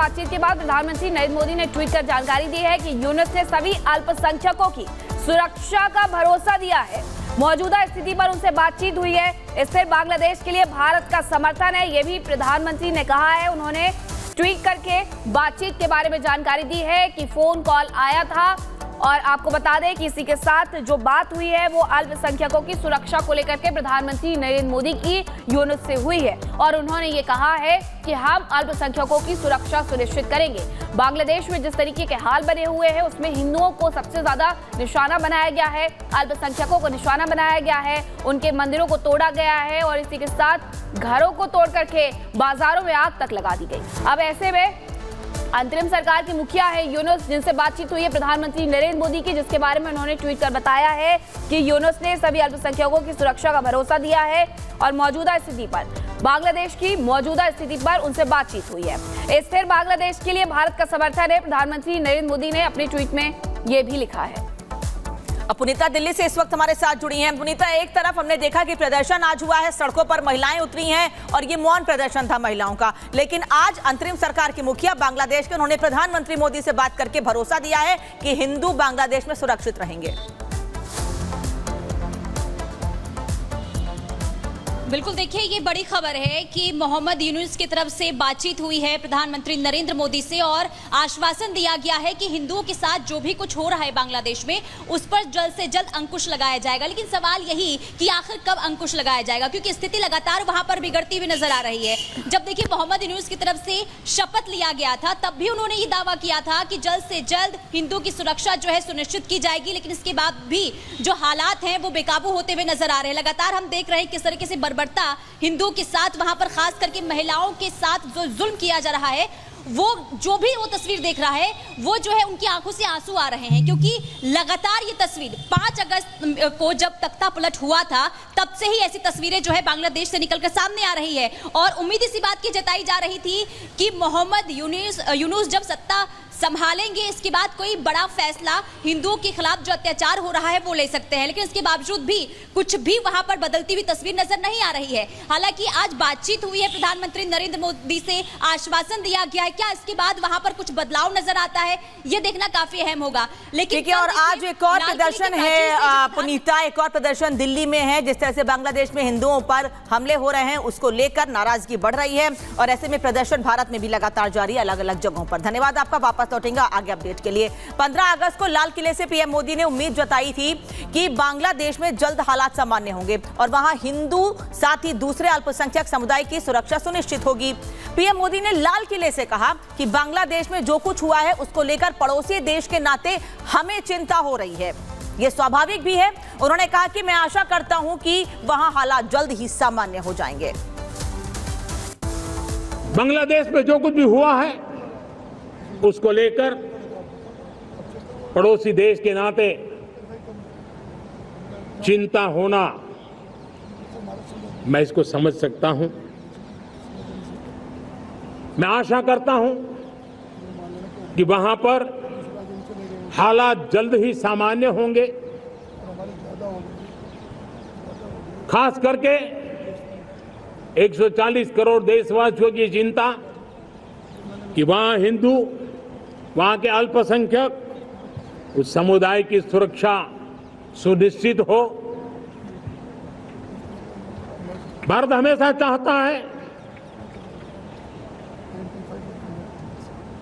बातचीत के बाद प्रधानमंत्री नरेंद्र मोदी ने ट्वीट कर जानकारी दी है कि यूनुस ने सभी अल्पसंख्यकों की सुरक्षा का भरोसा दिया है। मौजूदा स्थिति पर उनसे बातचीत हुई है। स्थिर बांग्लादेश के लिए भारत का समर्थन है, ये भी प्रधानमंत्री ने कहा है। उन्होंने ट्वीट करके बातचीत के बारे में जानकारी दी है कि फोन कॉल आया था और आपको बता दें कि इसी के साथ जो बात हुई है वो अल्पसंख्यकों की सुरक्षा को लेकर के प्रधानमंत्री नरेंद्र मोदी की यूनुस से हुई है और उन्होंने ये कहा है कि हम अल्पसंख्यकों की सुरक्षा सुनिश्चित करेंगे। बांग्लादेश में जिस तरीके के हाल बने हुए हैं उसमें हिंदुओं को सबसे ज्यादा निशाना बनाया गया है, अल्पसंख्यकों को निशाना बनाया गया है, उनके मंदिरों को तोड़ा गया है और इसी के साथ घरों को तोड़ करके बाजारों में आग तक लगा दी गई। अब ऐसे में अंतरिम सरकार की मुखिया है यूनुस, जिनसे बातचीत हुई है प्रधानमंत्री नरेंद्र मोदी की, जिसके बारे में उन्होंने ट्वीट कर बताया है कि यूनुस ने सभी अल्पसंख्यकों की सुरक्षा का भरोसा दिया है और मौजूदा स्थिति पर, बांग्लादेश की मौजूदा स्थिति पर उनसे बातचीत हुई है। स्थिर बांग्लादेश के लिए भारत का समर्थन है, प्रधानमंत्री नरेंद्र मोदी ने अपने ट्वीट में यह भी लिखा है। अब पुनीता दिल्ली से इस वक्त हमारे साथ जुड़ी हैं। पुनीता, एक तरफ हमने देखा कि प्रदर्शन आज हुआ है, सड़कों पर महिलाएं उतरी हैं और ये मौन प्रदर्शन था महिलाओं का, लेकिन आज अंतरिम सरकार की मुखिया बांग्लादेश के, उन्होंने प्रधानमंत्री मोदी से बात करके भरोसा दिया है कि हिंदू बांग्लादेश में सुरक्षित रहेंगे। बिल्कुल, देखिए ये बड़ी खबर है कि मोहम्मद यूनुस की तरफ से बातचीत हुई है प्रधानमंत्री नरेंद्र मोदी से और आश्वासन दिया गया है कि हिंदुओं के साथ जो भी कुछ हो रहा है बांग्लादेश में उस पर जल्द से जल्द अंकुश लगाया जाएगा। लेकिन सवाल यही कि आखिर कब अंकुश लगाया जाएगा, क्योंकि स्थिति लगातार वहां पर बिगड़ती हुई नजर आ रही है। जब देखिए मोहम्मद यूनुस की तरफ से शपथ लिया गया था तब भी उन्होंने ये दावा किया था कि जल्द से जल्द हिंदुओं की सुरक्षा जो है सुनिश्चित की जाएगी, लेकिन इसके बाद भी जो हालात हैं वो बेकाबू होते हुए नजर आ रहे हैं। लगातार हम देख रहे हैं किस तरीके से बर्बरता हिंदुओं के साथ, वहां पर खास करके महिलाओं के साथ जो जुल्म किया जा रहा है, वो जो भी वो तस्वीर देख रहा है वो जो है उनकी आंखों से आंसू आ रहे हैं, क्योंकि लगातार ये तस्वीर 5 अगस्त को जब तख्ता पलट हुआ था तब से ही ऐसी तस्वीरें जो है बांग्लादेश से निकलकर सामने आ रही है और उम्मीद इसी बात की जताई जा रही थी कि मोहम्मद यूनुस जब सत्ता संभालेंगे इसके बाद कोई बड़ा फैसला हिंदुओं के खिलाफ जो अत्याचार हो रहा है वो ले सकते हैं, लेकिन इसके बावजूद भी कुछ भी वहां पर बदलती हुई तस्वीर नजर नहीं आ रही है। हालांकि आज बातचीत हुई है प्रधानमंत्री नरेंद्र मोदी से, आश्वासन दिया गया है, क्या इसके बाद वहां पर कुछ बदलाव नजर आता है ये देखना काफी अहम होगा। लेकिन और आज एक और प्रदर्शन है पुनीता, एक और प्रदर्शन दिल्ली में है। जिस तरह से बांग्लादेश में हिंदुओं पर हमले हो रहे हैं उसको लेकर नाराजगी बढ़ रही है और ऐसे में प्रदर्शन भारत में भी लगातार जारी, अलग अलग जगहों पर। धन्यवाद आपका, वापस लौटेंगे आगे अपडेट के लिए। 15 अगस्त को लाल किले से पीएम मोदी ने उम्मीद जताई थी कि बांग्लादेश में जल्द हालात सामान्य होंगे और वहां हिंदू साथ ही दूसरे अल्पसंख्यक समुदाय की सुरक्षा सुनिश्चित होगी। पीएम मोदी ने लाल किले से कहा कि बांग्लादेश में जो कुछ हुआ है उसको लेकर पड़ोसी देश के नाते हमें चिंता हो रही है, यह स्वाभाविक भी है। उन्होंने कहा कि मैं आशा करता हूं कि वहां हालात जल्द ही सामान्य हो जाएंगे। बांग्लादेश में जो कुछ भी हुआ है उसको लेकर पड़ोसी देश के नाते चिंता होना, मैं इसको समझ सकता हूं। मैं आशा करता हूं कि वहां पर हालात जल्द ही सामान्य होंगे, खास करके 140 करोड़ देशवासियों की चिंता कि वहां हिंदू, वहां के अल्पसंख्यक, उस समुदाय की सुरक्षा सुनिश्चित हो। भारत हमेशा चाहता है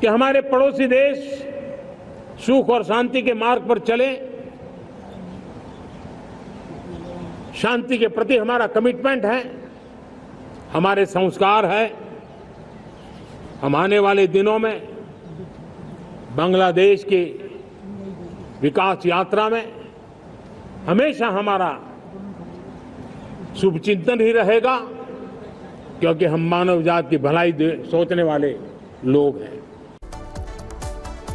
कि हमारे पड़ोसी देश सुख और शांति के मार्ग पर चले। शांति के प्रति हमारा कमिटमेंट है, हमारे संस्कार है। हम आने वाले दिनों में बांग्लादेश की विकास यात्रा में हमेशा हमारा शुभचिंतन ही रहेगा, क्योंकि हम मानव जाति की भलाई सोचने वाले लोग हैं।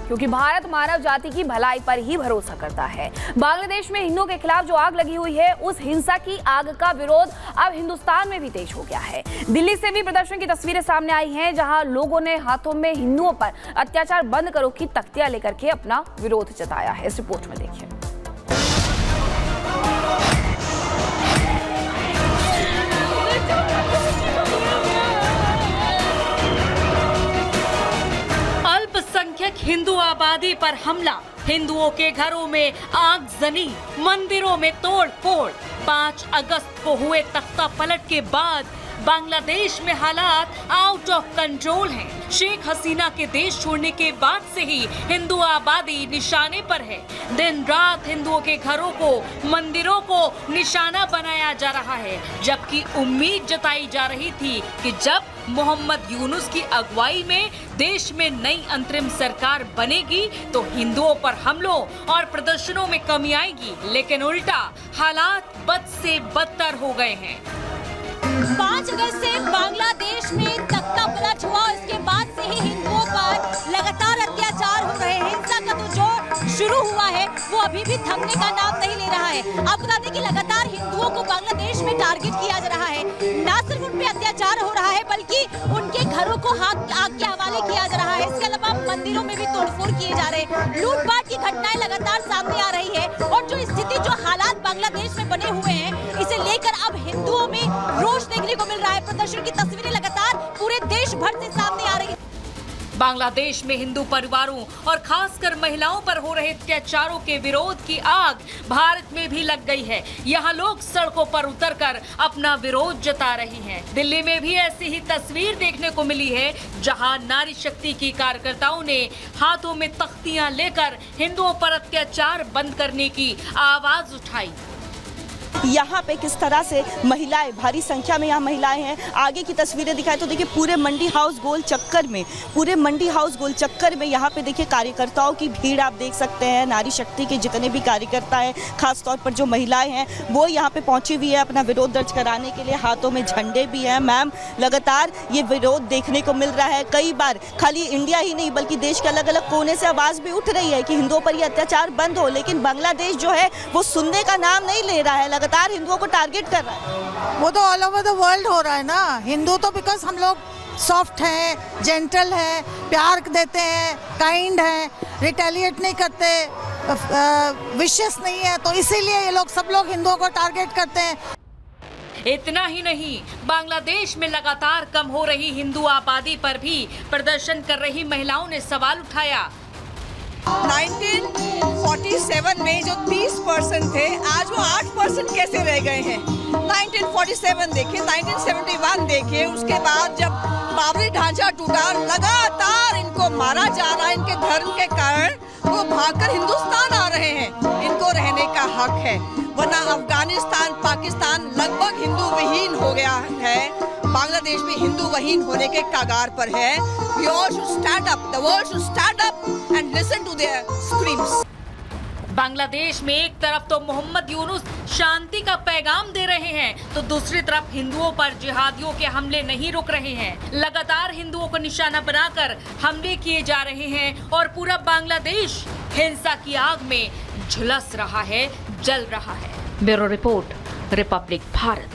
क्योंकि भारत मानव जाति की भलाई पर ही भरोसा करता है। बांग्लादेश में हिंदुओं के खिलाफ जो आग लगी हुई है, उस हिंसा की आग का विरोध अब हिंदुस्तान में भी तेज हो गया है। दिल्ली से भी प्रदर्शन की तस्वीरें सामने आई हैं, जहां लोगों ने हाथों में हिंदुओं पर अत्याचार बंद करो की तख्तियां लेकर के अपना विरोध जताया है। इस रिपोर्ट में देखिए। आबादी पर हमला, हिंदुओं के घरों में आगजनी, मंदिरों में तोड़ फोड़। 5 अगस्त को हुए तख्ता पलट के बाद बांग्लादेश में हालात आउट ऑफ कंट्रोल हैं। शेख हसीना के देश छोड़ने के बाद से ही हिंदू आबादी निशाने पर है। दिन रात हिंदुओं के घरों को, मंदिरों को निशाना बनाया जा रहा है, जबकि उम्मीद जताई जा रही थी कि जब मोहम्मद यूनुस की अगुवाई में देश में नई अंतरिम सरकार बनेगी तो हिंदुओं पर हमलों और प्रदर्शनों में कमी आएगी, लेकिन उल्टा हालात बद से बदतर हो गए हैं। 5 अगस्त से बांग्लादेश में तख्ता पलट हुआ, इसके बाद से ही हिंदुओं पर लगातार अत्याचार हो रहे हैं। हिंसा का तो जो शुरू हुआ है वो अभी भी थमने का नाम नहीं ले रहा है। आपको बता दें कि लगातार हिंदुओं को बांग्लादेश में टारगेट किया जा रहा है। न सिर्फ उन पे अत्याचार हो रहा है बल्कि उनके घरों को आग के हवाले किया जा रहा है। इसके अलावा मंदिरों में भी तोड़फोड़ किए जा रहे हैं। लूटपाट की घटनाएं लगातार सामने आ रही है और जो स्थिति, जो हालात बांग्लादेश में बने हुए हैं, इसे लेकर अब हिंदुओं में रोष देखने को मिल रहा है। प्रदर्शन की तस्वीरें लगातार पूरे देश भर से सामने आ रही है। बांग्लादेश में हिंदू परिवारों और खासकर महिलाओं पर हो रहे अत्याचारों के विरोध की आग भारत में भी लग गई है। यहाँ लोग सड़कों पर उतरकर अपना विरोध जता रहे हैं। दिल्ली में भी ऐसी ही तस्वीर देखने को मिली है, जहाँ नारी शक्ति की कार्यकर्ताओं ने हाथों में तख्तियां लेकर हिंदुओं पर अत्याचार बंद करने की आवाज उठाई। यहाँ पे किस तरह से महिलाएं, भारी संख्या में यहाँ महिलाएं हैं। आगे की तस्वीरें दिखाएं तो देखिए पूरे मंडी हाउस गोल चक्कर में यहाँ पे देखिए कार्यकर्ताओं की भीड़ आप देख सकते हैं। नारी शक्ति के जितने भी कार्यकर्ता हैं, खासतौर पर जो महिलाएं हैं, वो यहाँ पे पहुंची हुई है अपना विरोध दर्ज कराने के लिए। हाथों में झंडे भी हैं। मैम, लगातार ये विरोध देखने को मिल रहा है। कई बार खाली इंडिया ही नहीं बल्कि देश के अलग अलग कोने से आवाज भी उठ रही है कि हिंदुओं पर ये अत्याचार बंद हो, लेकिन बांग्लादेश जो है वो सुनने का नाम नहीं ले रहा है, लगातार हिंदुओं को टारगेट कर रहा है। वो तो ऑल ओवर द वर्ल्ड हो रहा है ना। हिंदू तो बिकॉज हम लोग सॉफ्ट हैं, जेंटल हैं, प्यार देते हैं, काइंड हैं, रिटेलिएट नहीं करते, विशेस नहीं है, तो इसीलिए ये लोग सब लोग हिंदुओं को टारगेट करते हैं। इतना ही नहीं, बांग्लादेश में लगातार कम हो रही हिंदू आबादी पर भी प्रदर्शन कर रही महिलाओं ने सवाल उठाया। 1947 में जो 30% थे, आज वो 8% कैसे रह गए हैं। 1947 देखिए, 1971 देखिए, उसके बाद जब बाबरी ढांचा टूटा, लगातार इनको मारा जा रहा है। इनके धर्म के कारण वो भागकर हिंदुस्तान आ रहे हैं। इनको रहने का हक है, वरना अफगानिस्तान, पाकिस्तान लगभग हिंदू विहीन हो गया है। बांग्लादेश में हिंदू विहीन होने के कगार पर है। We all should stand up. The world should stand up and listen to their screams. Bangladesh में एक तरफ तो मोहम्मद यूनुस शांति का पैगाम दे रहे हैं, तो दूसरी तरफ हिंदुओं पर जिहादियों के हमले नहीं रुक रहे हैं। लगातार हिंदुओं को निशाना बनाकर हमले किए जा रहे हैं और पूरा बांग्लादेश हिंसा की आग में झुलस रहा है, जल रहा है। Bureau report, Republic Bharat.